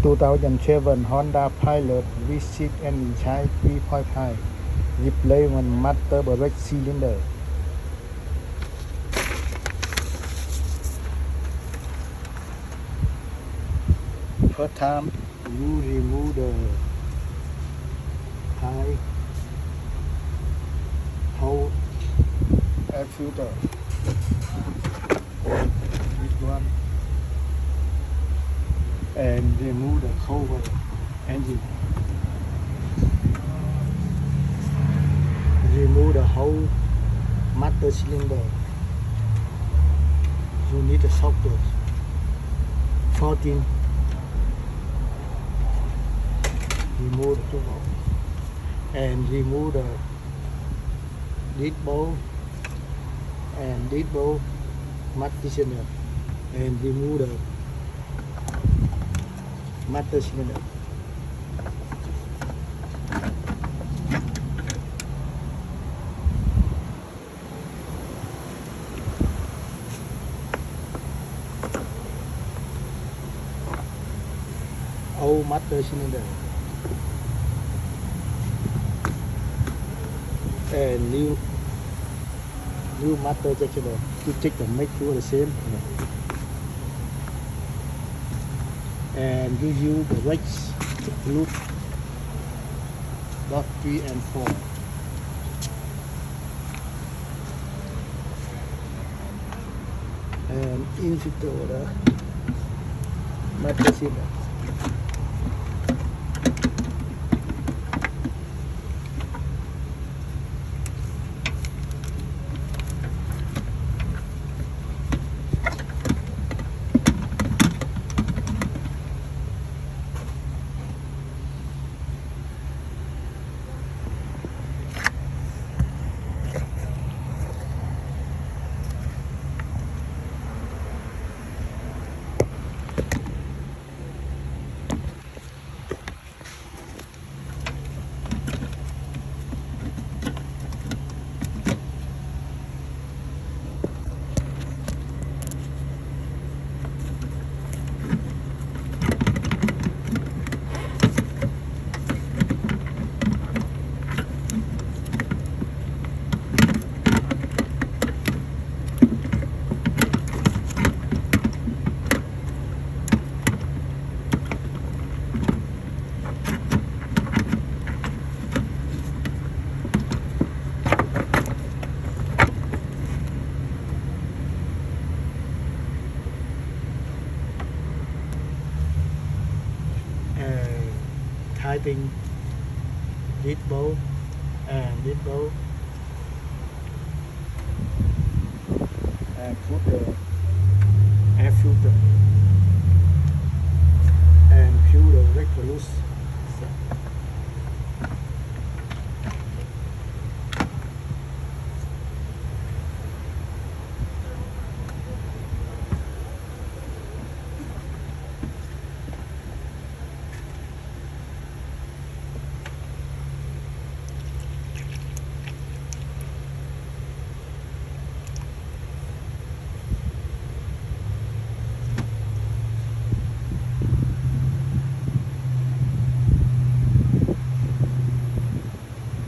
2007 Honda Pilot V6 engine ใช้ 3.5 replacement master brake cylinder. First time you remove the high whole air filter. This one. And remove the cover engine. Remove the whole master cylinder. You need a socket 14. Remove the two bolts and remove the lead bolt and lead bolt master cylinder and remove the master cylinder. Old master cylinder and new master cylinder to check and make sure the same. And you use the brakes to loop dot 3 and 4. And into the master cylinder. Tightening lead bolt and lead bolt and put the air filter and fill the rector loose.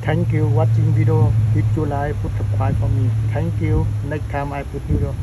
Thank you watching video. If you like, put subscribe for me. Thank you. Next time I put video.